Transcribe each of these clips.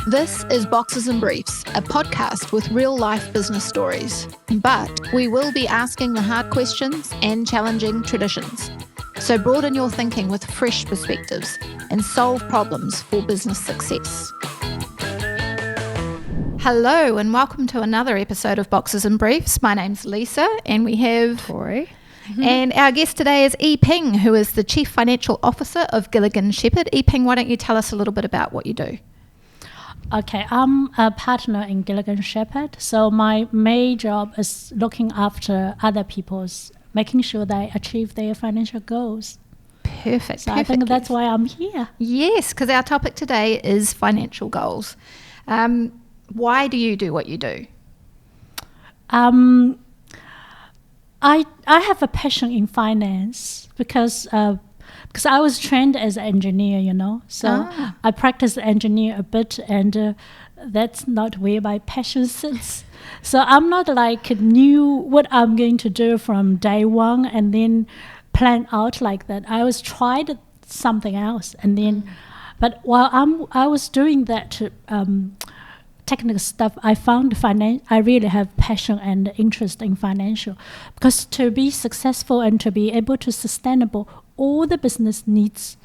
This is Boxes and Briefs, a podcast with real-life business stories. But we will be asking the hard questions and challenging traditions. So broaden your thinking with fresh perspectives and solve problems for business success. Hello and welcome to another episode of Boxes and Briefs. My name's Lisa and we have Tori. And our guest today is Yi Ping, who is the Chief Financial Officer of Gilligan Sheppard. Yi Ping, why don't you tell us a little bit about what you do? Okay, I'm a partner in Gilligan Sheppard. So my main job is looking after other people's, making sure they achieve their financial goals. Perfect. So I think that's why I'm here. Yes, because our topic today is financial goals. Why do you do what you do? I have a passion in finance because I was trained as an engineer, so I practice engineer a bit, and that's not where my passion sits. So I'm not knew what I'm going to do from day one and then plan out like that. I was tried something else, and then, but while I was doing that technical stuff, I found I really have passion and interest in financial, because to be successful and to be able to sustainable, all the business needs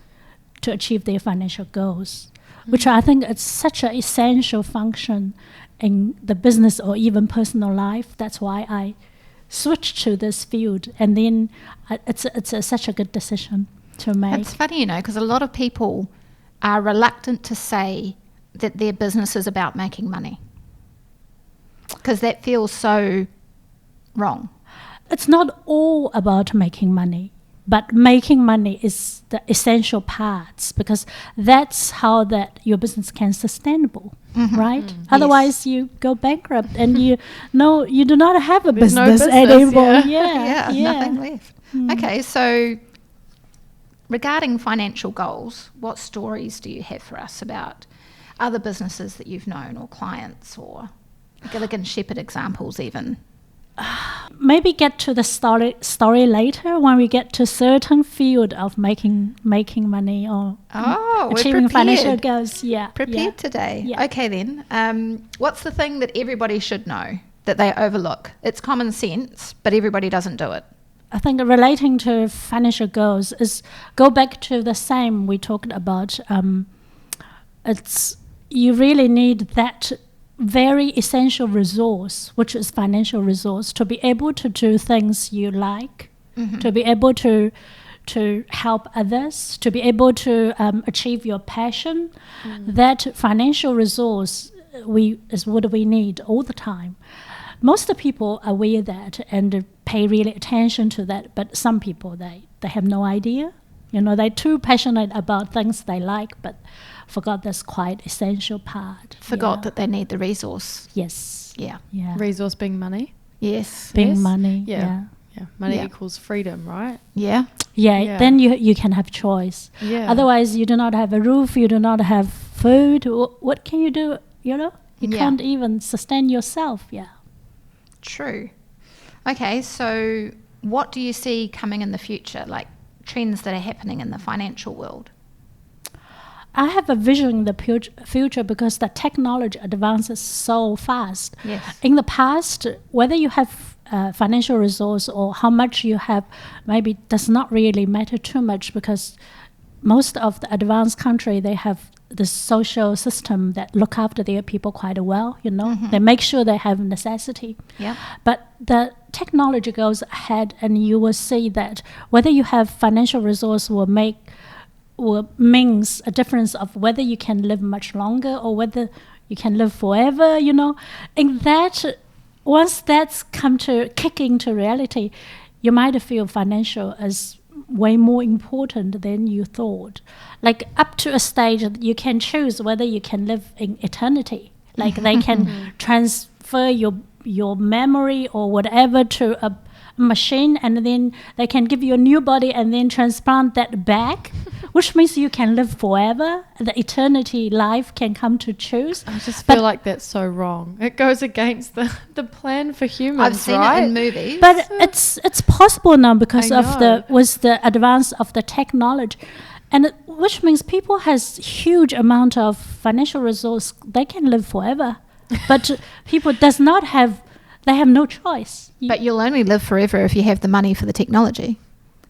to achieve their financial goals, which I think is such an essential function in the business or even personal life. That's why I switched to this field, and then it's such a good decision to make. It's funny, because a lot of people are reluctant to say that their business is about making money, because that feels so wrong. It's not all about making money, but making money is the essential parts, because that's how that your business can sustainable, right? Otherwise, you go bankrupt and you do not have a business anymore. Yeah, nothing left. Okay, so regarding financial goals, what stories do you have for us about other businesses that you've known, or clients, or Gilligan Sheppard examples even? Maybe get to the story later when we get to certain field of making money or achieving financial goals. Yeah, prepared today. Yeah. Okay then. What's the thing that everybody should know that they overlook? It's common sense, but everybody doesn't do it. I think relating to financial goals is go back to the same we talked about. You really need that very essential resource, which is financial resource, to be able to do things you like, to be able to help others, to be able to achieve your passion. That financial resource is what we need all the time. Most of the people are aware of that and pay really attention to that, but some people, they have no idea. They're too passionate about things they like, but forgot that's quite essential part. Forgot that they need the resource. Yes. Yeah. Resource being money. Yes. Being money. Yeah. Money equals freedom, right? Yeah. Yeah. Then you can have choice. Yeah. Otherwise, you do not have a roof. You do not have food. What can you do? You can't even sustain yourself. Yeah. True. Okay. So what do you see coming in the future? Like trends that are happening in the financial world? I have a vision in the future because the technology advances so fast. Yes. In the past, whether you have financial resource or how much you have, maybe does not really matter too much, because most of the advanced country, they have the social system that look after their people quite well. They make sure they have necessity. Yeah. But the technology goes ahead, and you will see that whether you have financial resource means a difference of whether you can live much longer or whether you can live forever. And that once that's come to kick into reality, you might feel financial as way more important than you thought. Like up to a stage that you can choose whether you can live in eternity. Like they can transfer your memory or whatever to a machine, and then they can give you a new body and then transplant that back, which means you can live forever. The eternity life can come to choose. I just feel like that's so wrong. It goes against the plan for humans. I've seen it in movies, but it's possible now because of the advance of the technology. which means people has huge amount of financial resource. They can live forever, but people does not have. They have no choice. But you'll only live forever if you have the money for the technology.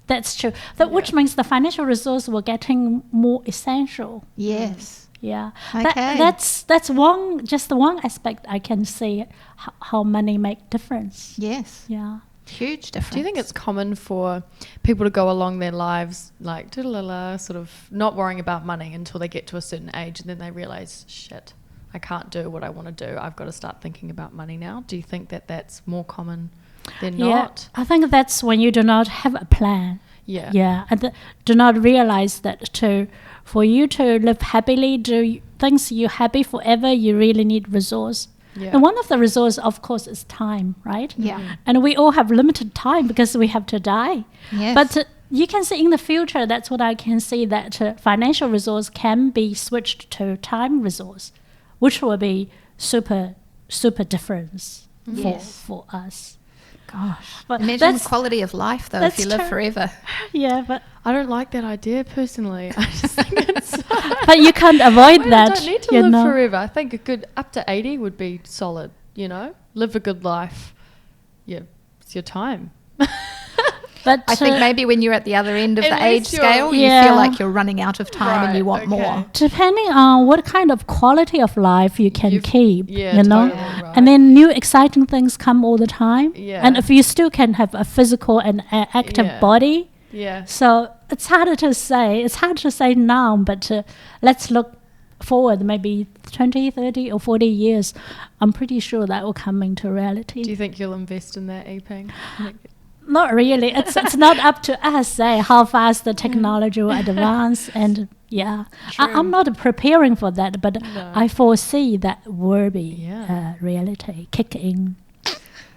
That's true. Which means the financial resource were getting more essential. Yes. Yeah. Okay. That's just the one aspect I can see how money make difference. Yes. Yeah. Huge difference. Do you think it's common for people to go along their lives like sort of not worrying about money until they get to a certain age, and then they realize, shit, I can't do what I want to do. I've got to start thinking about money now. Do you think that that's more common than not? I think that's when you do not have a plan. Yeah. Yeah. And do not realize that for you to live happily, do things you're happy forever, you really need resource. Yeah. And one of the resources, of course, is time, right? Yeah. And we all have limited time because we have to die. Yes. But you can see in the future, that's what I can see, that financial resource can be switched to time resource, which will be super, super difference for us. Gosh. But Imagine quality of life, though, if you live forever. Yeah, but I don't like that idea personally. I just think it's... but you can't avoid that. I don't need to live forever. I think a good up to 80 would be solid, Live a good life. Yeah, it's your time. But I think maybe when you're at the other end of the age scale, you feel like you're running out of time and you want more. Depending on what kind of quality of life you can keep, Totally right. And then new exciting things come all the time. Yeah. And if you still can have a physical and active body, so it's harder to say. It's hard to say now, but let's look forward maybe 20, 30 or 40 years. I'm pretty sure that will come into reality. Do you think you'll invest in that, Yiping? Not really. It's not up to us, how fast the technology will advance. And I'm not preparing for that, but I foresee that will be reality, kick in.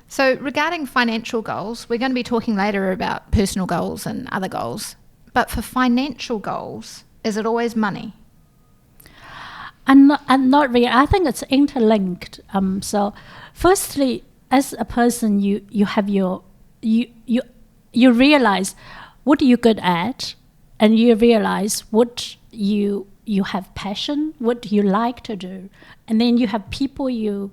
So regarding financial goals, we're going to be talking later about personal goals and other goals. But for financial goals, is it always money? I'm not really. I think it's interlinked. So firstly, as a person, you have your... You realize what you're good at, and you realize what you have passion, what you like to do, and then you have people you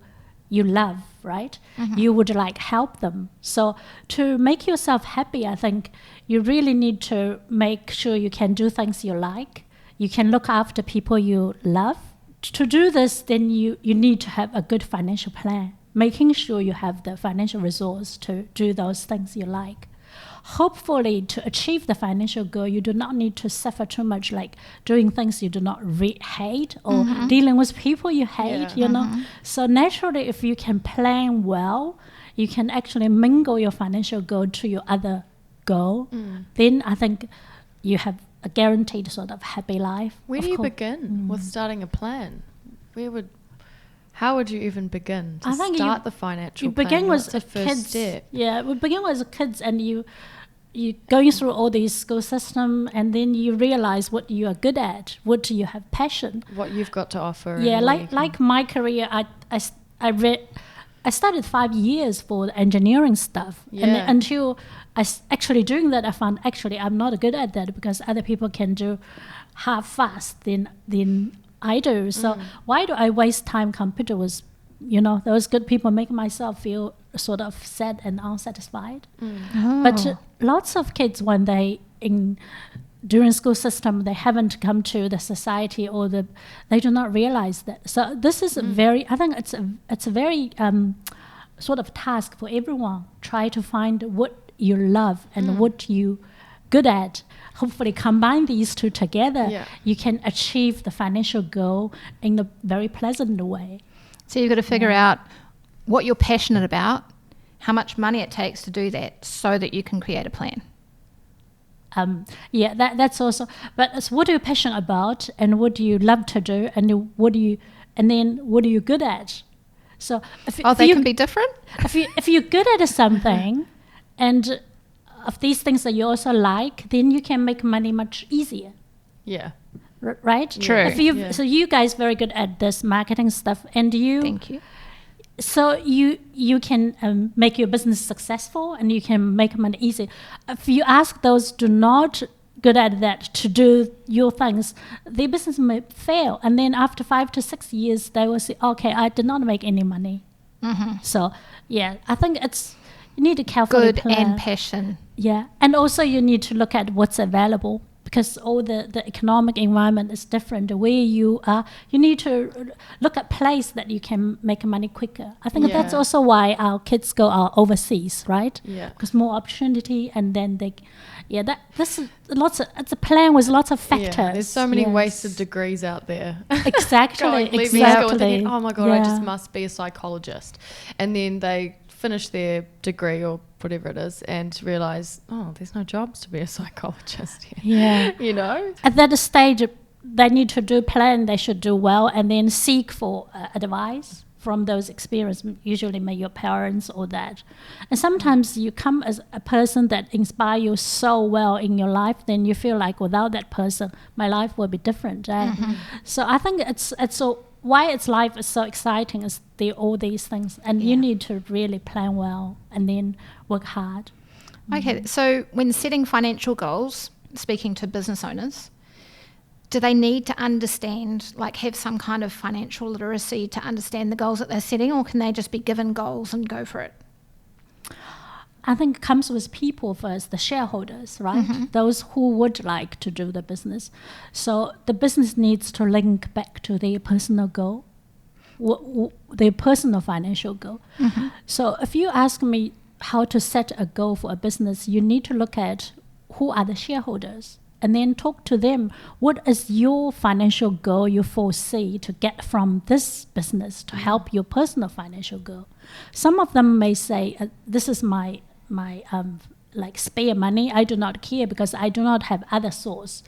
love, right? Mm-hmm. You would like help them. So to make yourself happy, I think you really need to make sure you can do things you like. You can look after people you love. To do this, then you need to have a good financial plan, making sure you have the financial resource to do those things you like. Hopefully, to achieve the financial goal, you do not need to suffer too much, like doing things you do not hate or dealing with people you hate, So naturally, if you can plan well, you can actually mingle your financial goal to your other goal. Then I think you have a guaranteed sort of happy life. Where do you begin with starting a plan? How would you even begin to start the financial plan? Begin What's with the first step? Yeah, we begin with kids, and you going through all these school system, and then you realize what you are good at, what you have passion, what you've got to offer. Yeah, like my career, I started 5 years for the engineering stuff, and until actually doing that, I found actually I'm not good at that because other people can do half fast than I do. So why do I waste time compared with, those good people, make myself feel sort of sad and unsatisfied? But lots of kids, when they during school system, they haven't come to the society or they do not realize that. So this is I think it's a very sort of task for everyone. Try to find what you love and what you good at. Hopefully combine these two together, you can achieve the financial goal in a very pleasant way. So you've got to figure out what you're passionate about, how much money it takes to do that, so that you can create a plan. That's also. But it's what are you passionate about, and what do you love to do, and what are you good at? So they can be different. If you're good at something, and of these things that you also like, then you can make money much easier. Yeah. Right? True. So you guys very good at this marketing stuff, and you. Thank you. So you can make your business successful, and you can make money easy. If you ask those do not good at that to do your things, their business may fail. And then after 5 to 6 years, they will say, okay, I did not make any money. So, yeah, I think you need to carefully Good plan. and passion. Yeah, and also you need to look at what's available, because all the economic environment is different. Where you are, you need to look at place that you can make money quicker. I think that's also why our kids go overseas, right? Yeah. Because more opportunity, and then it's a plan with lots of factors. Yeah, there's so many wasted degrees out there. Exactly, Leaving school and thinking, oh my God, I just must be a psychologist. And then they finish their degree or whatever it is and realize, oh, there's no jobs to be a psychologist here. Yeah. You know? At that stage, they need to do plan, they should do well, and then seek for advice from those experiences, usually maybe your parents or that. And sometimes you come as a person that inspire you so well in your life, then you feel like without that person, my life will be different. So I think why its life is so exciting is all these things, and you need to really plan well and then work hard. Okay, so when setting financial goals, speaking to business owners, do they need to understand, like have some kind of financial literacy to understand the goals that they're setting, or can they just be given goals and go for it? I think it comes with people first, the shareholders, right? Those who would like to do the business. So the business needs to link back to their personal goal, their personal financial goal. So if you ask me how to set a goal for a business, you need to look at who are the shareholders and then talk to them. What is your financial goal you foresee to get from this business to help your personal financial goal? Some of them may say, this is my like spare money. I do not care because I do not have other source.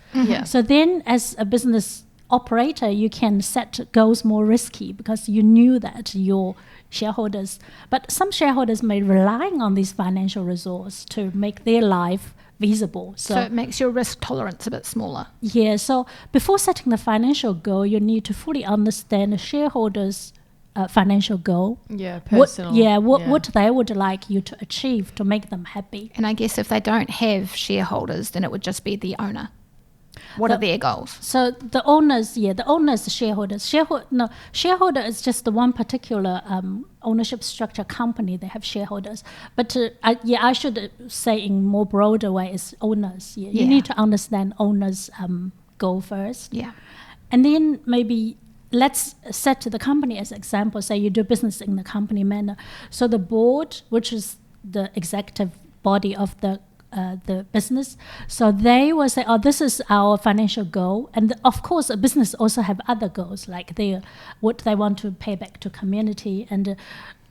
So then as a business operator, you can set goals more risky because you knew that your shareholders, but some shareholders may rely on these financial resource to make their life feasible. So it makes your risk tolerance a bit smaller. Yeah, so before setting the financial goal, you need to fully understand the shareholders' financial goal. Yeah, personal. What they would like you to achieve to make them happy. And I guess if they don't have shareholders, then it would just be the owner. What are their goals? So the owners, the shareholders. Shareholder is just the one particular ownership structure company. They have shareholders. But I should say in more broader way is owners. You need to understand owners' goal first. Yeah. And then maybe let's set the company as example. Say you do business in the company manner. So the board, which is the executive body of the business, so they will say, oh, this is our financial goal. And of course a business also have other goals, like what they want to pay back to community, and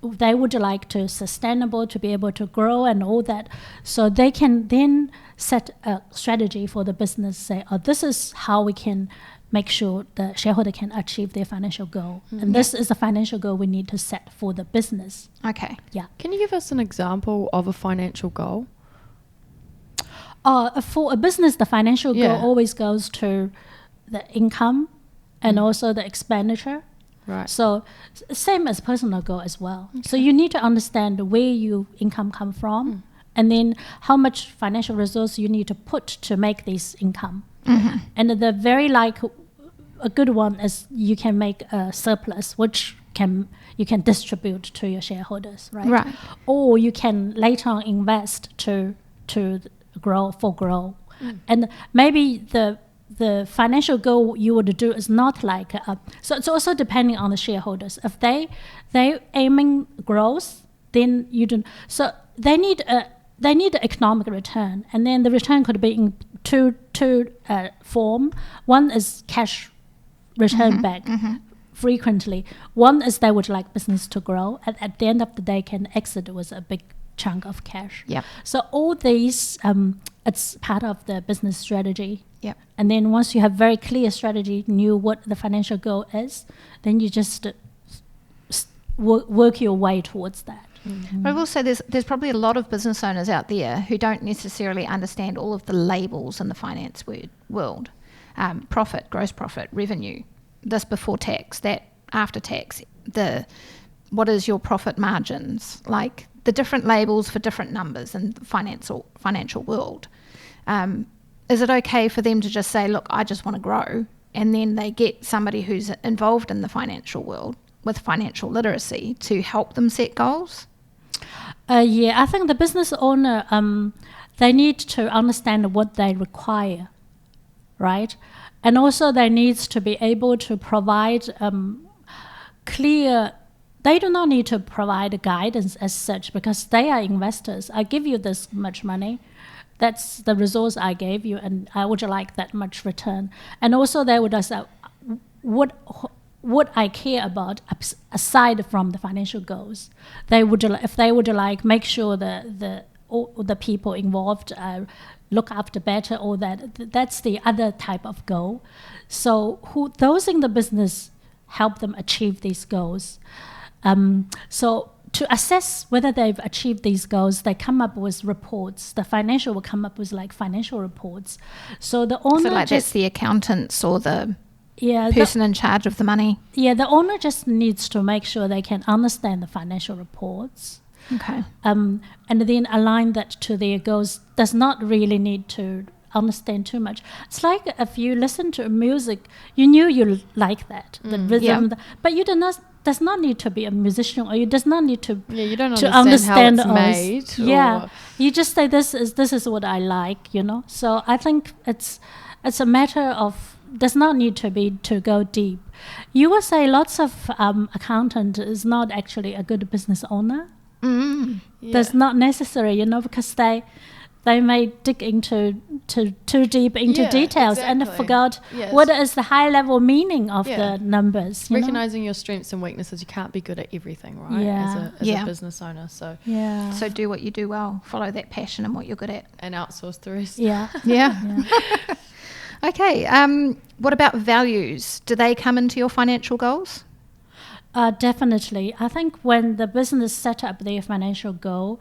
they would like to sustainable, to be able to grow and all that. So they can then set a strategy for the business, say, oh, this is how we can make sure the shareholder can achieve their financial goal. And this is the financial goal we need to set for the business. Okay. Yeah. Can you give us an example of a financial goal? For a business, the financial goal always goes to the income and also the expenditure. Right. So same as personal goal as well. Okay. So you need to understand where your income come from and then how much financial resource you need to put to make this income. And the very a good one is you can make a surplus, which you can distribute to your shareholders, right? Right. Or you can later on invest to grow. And maybe the financial goal you would do is not like so it's also depending on the shareholders. If they aiming growth, then you don't. So they need the economic return, and then the return could be in two form. One is cash return back frequently. One is they would like business to grow, and at the end of the day can exit with a big chunk of cash. Yeah. So all these, it's part of the business strategy. Yeah. And then once you have very clear strategy, knew what the financial goal is, then you just work your way towards that. But I will say there's probably a lot of business owners out there who don't necessarily understand all of the labels in the finance world. Profit, gross profit, revenue, this before tax, that after tax, what is your profit margins, like the different labels for different numbers in the financial world. is it okay for them to just say, look, I just want to grow, and then they get somebody who's involved in the financial world with financial literacy to help them set goals? Yeah, I think the business owner, they need to understand what they require, right? And also they need to be able to provide clear. They do not need to provide guidance as such, because they are investors. I give you this much money. That's the resource I gave you, and I would like that much return. And also they would say, what I care about aside from the financial goals. If they would like make sure all the people involved look after better, or that's the other type of goal. So those in the business help them achieve these goals. So to assess whether they've achieved these goals, they come up with reports. The financial will come up with like financial reports. So the owner that's the accountants or the person in charge of the money. Yeah, the owner just needs to make sure they can understand the financial reports. Okay. And then align that to their goals. Does not really need to understand too much. It's like if you listen to music, you knew you like that, the rhythm, but you does not need to be a musician, or you does not need to you don't to understand how it's made. Yeah, you just say this is what I like, So I think it's a matter of does not need to go deep. You will say lots of accountant is not actually a good business owner. That's not necessary, because they may dig into too deep into details and forgot what is the high level meaning of the numbers. Recognizing your strengths and weaknesses, you can't be good at everything, right? Yeah. As a business owner, so So do what you do well, follow that passion and what you're good at, and outsource the rest. Yeah. Okay. What about values? Do they come into your financial goals? Definitely. I think when the business set up their financial goal,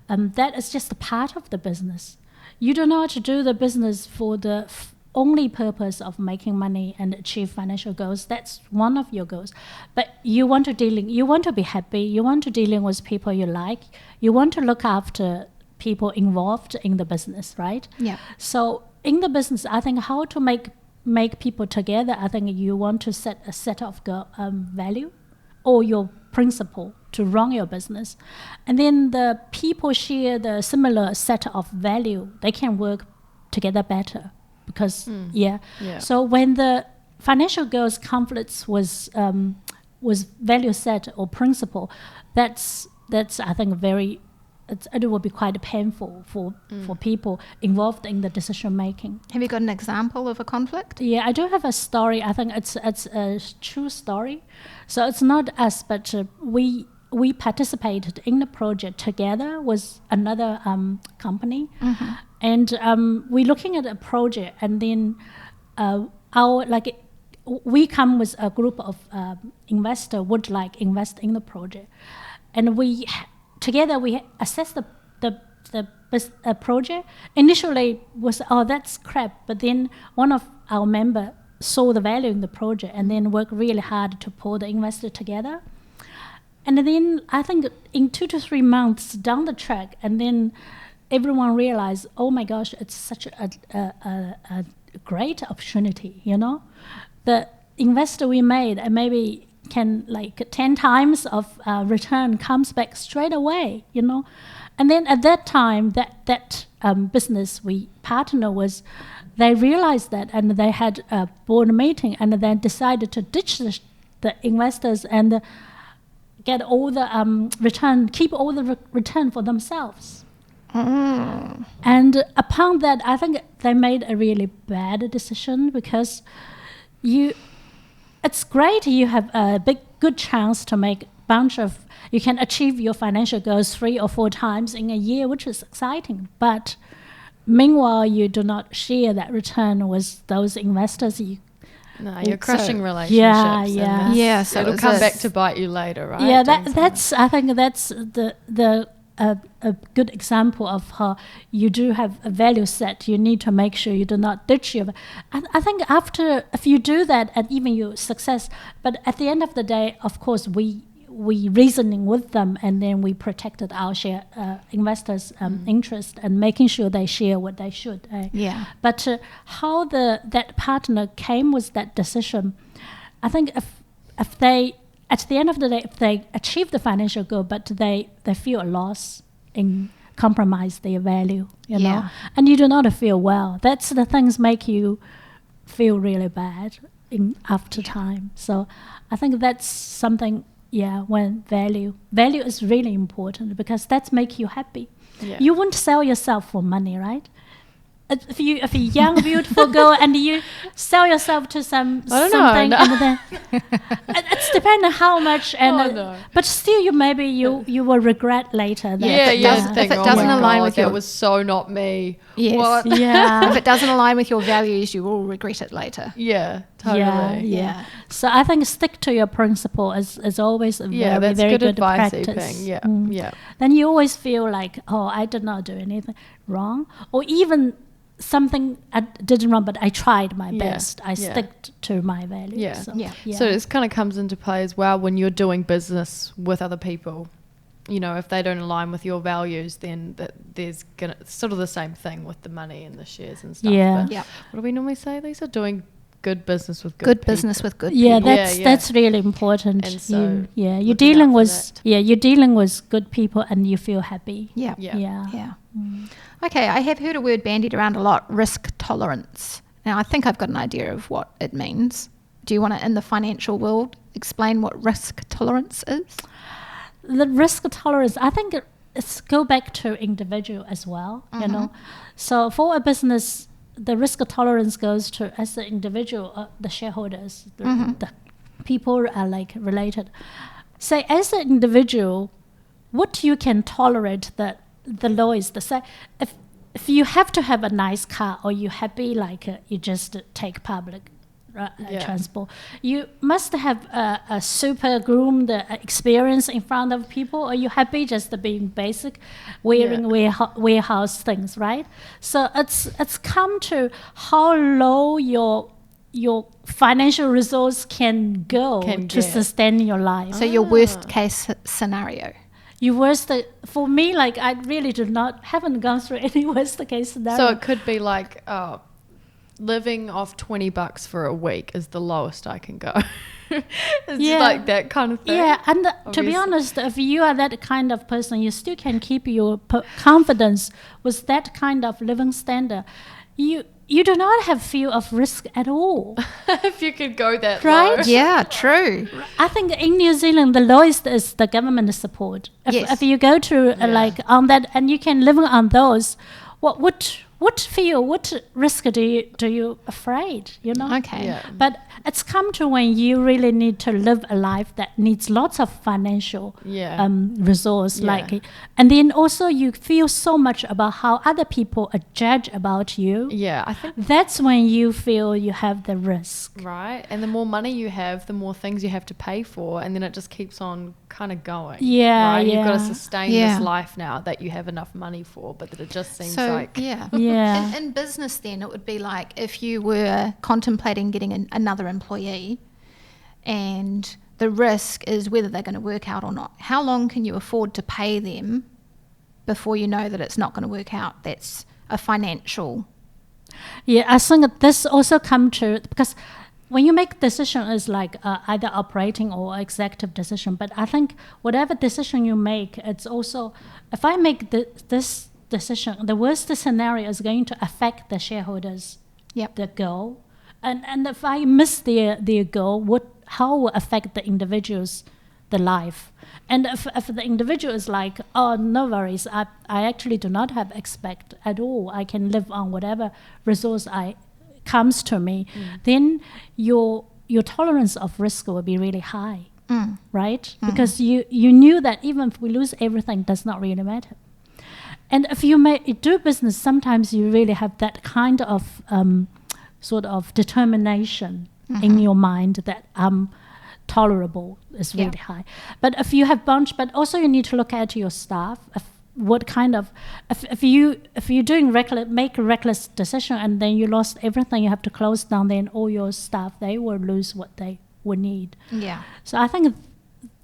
that is just a part of the business. You do not do the business for the only purpose of making money and achieve financial goals. That's one of your goals. But you want to be happy. You want to dealing with people you like. You want to look after people involved in the business, right? Yeah. So in the business, I think how to make people together. I think you want to set a set of value or your principle to run your business, and then the people share the similar set of value. They can work together better because So when the financial goals conflicts with value set or principle, that's I think it will be quite painful for people involved in the decision making. Have you got an example of a conflict? Yeah, I do have a story. I think it's a true story. So it's not us, but we participated in the project together with another company, and we're looking at a project, and then we come with a group of investor would like invest in the project, and together we assess the project. Initially was, that's crap, but then one of our member saw the value in the project and then worked really hard to pull the investor together. And then I think in 2 to 3 months down the track, and then everyone realized, oh my gosh, it's such a great opportunity, The investor we made and maybe can 10 times of return comes back straight away, And then at that time, that business we partner with, they realized that, and they had a board meeting, and then decided to ditch the investors and get all the return, keep all the return for themselves. And upon that, I think they made a really bad decision, because it's great you have a good chance to make you can achieve your financial goals 3 or 4 times in a year, which is exciting. But meanwhile, you do not share that return with those investors. You're crushing relationships. Yeah. So it'll come back to bite you later, right? Yeah, I think that's a good example of how you do have a value set. You need to make sure you do not ditch your. I think if you do that, and even your success, but at the end of the day, of course, we reasoning with them, and then we protected our investors' interest and making sure they share what they should. Yeah. But how that partner came with that decision, I think if they, at the end of the day, if they achieve the financial goal, but they feel a loss in compromise their value, you know, and you do not feel well. That's the things make you feel really bad after time. So I think that's something, when value is really important, because that make you happy. Yeah. You won't sell yourself for money, right? If you're a young, beautiful girl and you sell yourself to something, and then it's depending on how much, but still, you will regret later. That if it doesn't align with that was so not me. Yes. What? Yeah. If it doesn't align with your values, you will regret it later. Yeah. Totally. Yeah. So I think stick to your principle is always a very, very good practice. Yeah. Then you always feel like, I did not do anything wrong, or even something I didn't wrong, but I tried my best. I stick to my values. Yeah. So this kind of comes into play as well when you're doing business with other people. You know, if they don't align with your values, then there's sort of the same thing with the money and the shares and stuff. Yeah. But what do we normally say? These are doing good business with good people. business with good people. That's really important. And so you're dealing with good people and you feel happy. Yeah. Mm. Okay, I have heard a word bandied around a lot, risk tolerance. Now, I think I've got an idea of what it means. Do you want to, in the financial world, explain what risk tolerance is? The risk tolerance, I think it's go back to individual as well, you know. So for a business, the risk tolerance goes to, as the individual, the shareholders, the people are like related. Say, as an individual, what you can tolerate the lowest. If you have to have a nice car, or you happy you just take public transport, you must have a super groomed experience in front of people, or you happy just being basic, wearing warehouse things, right? So it's come to how low your financial resource can go to sustain your life. So your worst case scenario. For me, I really haven't gone through any worst case scenario. So it could be like, living off $20 for a week is the lowest I can go. It's like that kind of thing. Yeah, and to be honest, if you are that kind of person, you still can keep your confidence with that kind of living standard. You do not have fear of risk at all. If you could go that right? low. Yeah, true. I think in New Zealand, the lowest is the government support. If you go to on that, and you can live on those, what risk do you afraid, you know? Okay. Yeah. But it's come to when you really need to live a life that needs lots of financial resource, and then also you feel so much about how other people judge about you. Yeah, I think that's when you feel you have the risk. Right, and the more money you have, the more things you have to pay for, and then it just keeps on kind of going. Yeah, right? You've got to sustain this life now that you have enough money for, but that it just seems In business, then it would be like if you were contemplating getting another employee, and the risk is whether they're going to work out or not. How long can you afford to pay them before you know that it's not going to work out? That's a financial. Yeah, I think this also come to, because when you make decision is either operating or executive decision. But I think whatever decision you make, it's also, if I make this decision, the worst scenario is going to affect the shareholders, the goal, and if I miss their goal, how will affect the individuals, the life. And if the individual is like, oh, no worries, I actually do not have expect at all, I can live on whatever resource comes to me, then your tolerance of risk will be really high, right? Because you knew that even if we lose everything, does not really matter. And if you do business, sometimes you really have that kind of sort of determination in your mind that tolerable is really high. But if you have but also you need to look at your staff. If you're doing make a reckless decision and then you lost everything, you have to close down. Then all your staff, they will lose what they would need. Yeah. So I think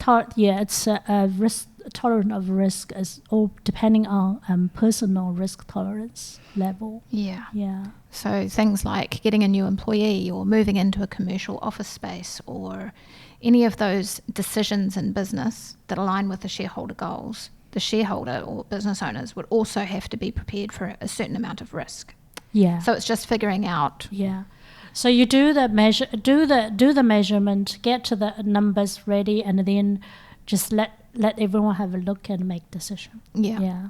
it's a risk tolerance of risk is all depending on personal risk tolerance level. Yeah. Yeah. So things like getting a new employee or moving into a commercial office space or any of those decisions in business that align with the shareholder goals, the shareholder or business owners would also have to be prepared for a certain amount of risk. Yeah. So it's just figuring out. Yeah. So you do the measurement, get to the numbers ready, and then just let everyone have a look and make decision. Yeah.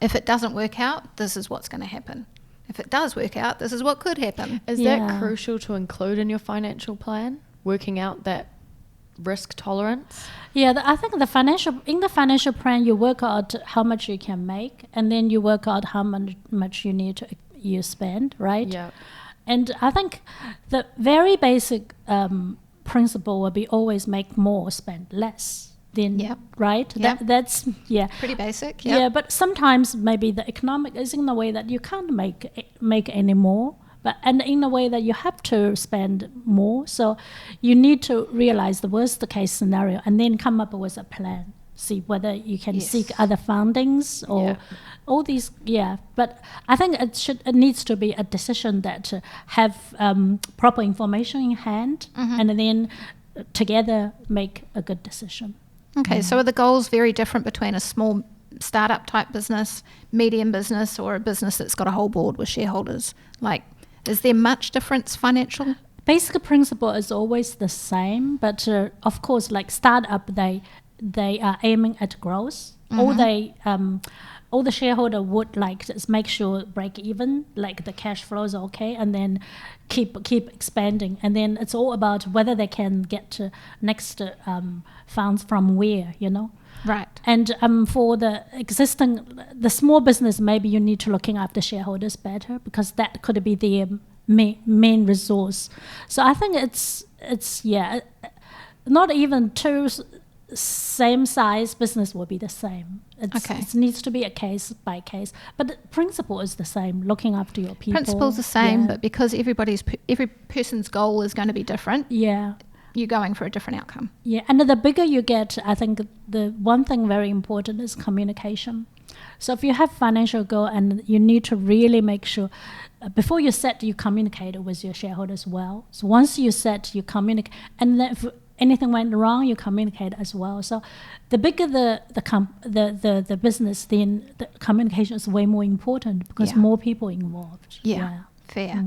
If it doesn't work out, this is what's going to happen. If it does work out, this is what could happen. Is that crucial to include in your financial plan? Working out that risk tolerance? Yeah, I think in the financial plan, you work out how much you can make, and then you work out how much you spend, right? Yeah. And I think the very basic principle will be always make more, spend less. Then, right? Yep. That's pretty basic. Yep. Yeah, but sometimes maybe the economic is in a way that you can't make any more, and in a way that you have to spend more. So you need to realize the worst case scenario and then come up with a plan. See whether you can seek other fundings or all these. Yeah, but I think it needs to be a decision that have proper information in hand, and then together make a good decision. Okay, so are the goals very different between a small startup type business, medium business, or a business that's got a whole board with shareholders? Like, is there much difference financial? Basic principle is always the same, but of course, like startup, they are aiming at growth. All the shareholder would like to is make sure break even, like the cash flow is okay, and then keep expanding. And then it's all about whether they can get to next funds from where, Right. And for the small business, maybe you need to looking after shareholders better because that could be their main resource. So I think it's not even two same size business will be the same. It needs to be a case by case, but the principle is the same. Looking after your people. Principle's the same, but because every person's goal is going to be different. Yeah. You're going for a different outcome. Yeah, and the bigger you get, I think the one thing very important is communication. So if you have financial goal and you need to really make sure before you set, you communicate with your shareholders well. So once you set, you communicate, and then if anything went wrong, you communicate as well. So the bigger the business, then the communication is way more important because more people involved. Yeah. Fair.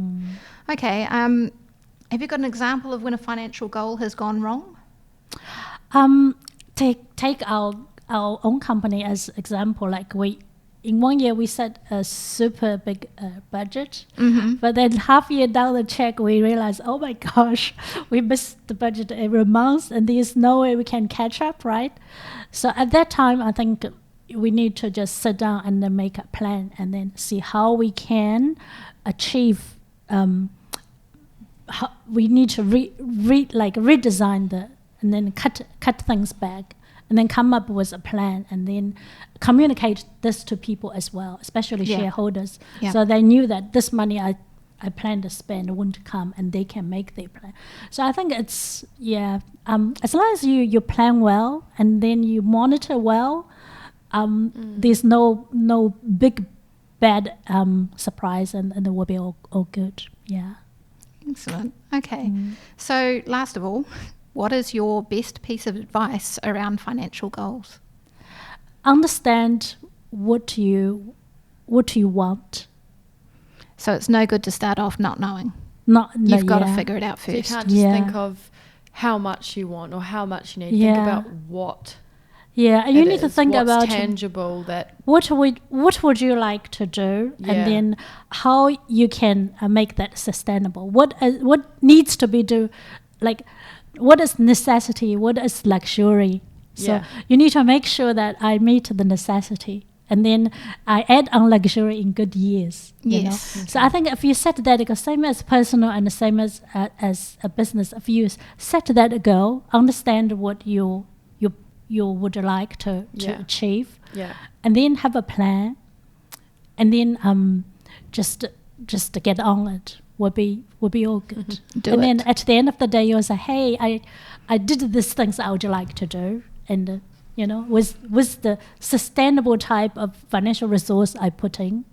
Okay. Have you got an example of when a financial goal has gone wrong? Take our own company as example. Like in 1 year we set a super big budget, but then half year down the check we realized, oh my gosh, we missed the budget every month, and there's no way we can catch up, right? So at that time, I think we need to just sit down and then make a plan and then see how we can achieve. We need to redesign and then cut things back, and then come up with a plan, and then communicate this to people as well, especially shareholders, so they knew that this money I plan to spend won't come, and they can make their plan. So I think it's as long as you plan well and then you monitor well, there's no big bad surprise, and it will be all good. Yeah. Excellent. Okay. So last of all, what is your best piece of advice around financial goals? Understand what you want. So it's no good to start off not knowing. You've got to figure it out first. So you can't just think of how much you want or how much you need. Think about what. Yeah, and you need to think what's about tangible that. What would you like to do, and then how you can make that sustainable. What needs to be do, like what is necessity, what is luxury. So you need to make sure that I meet the necessity, and then I add on luxury in good years. You know? So I think if you set that goal, same as personal and the same as a business, if you set that goal, understand what you would like to achieve, and then have a plan, and then just to get on it would be all good. Then at the end of the day, you'll say, hey, I did these things I would like to do, and with the sustainable type of financial resource I put in.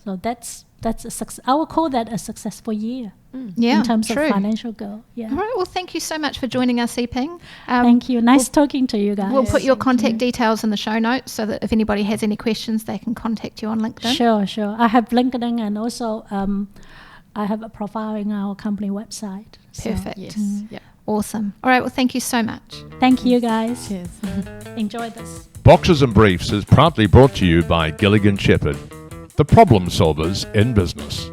So that's a success. I would call that a successful year. Yeah, in terms true. of financial goal. Yeah. All right. Well, thank you so much for joining us, Yiping. Thank you. Nice talking to you guys. We'll put your contact details in the show notes so that if anybody has any questions, they can contact you on LinkedIn. Sure. I have LinkedIn, and also I have a profile in our company website. Perfect. Yes. Yeah. Awesome. All right. Well, thank you so much. Thank you, guys. Cheers. Enjoy this. Boxes and Briefs is proudly brought to you by Gilligan Sheppard, the problem solvers in business.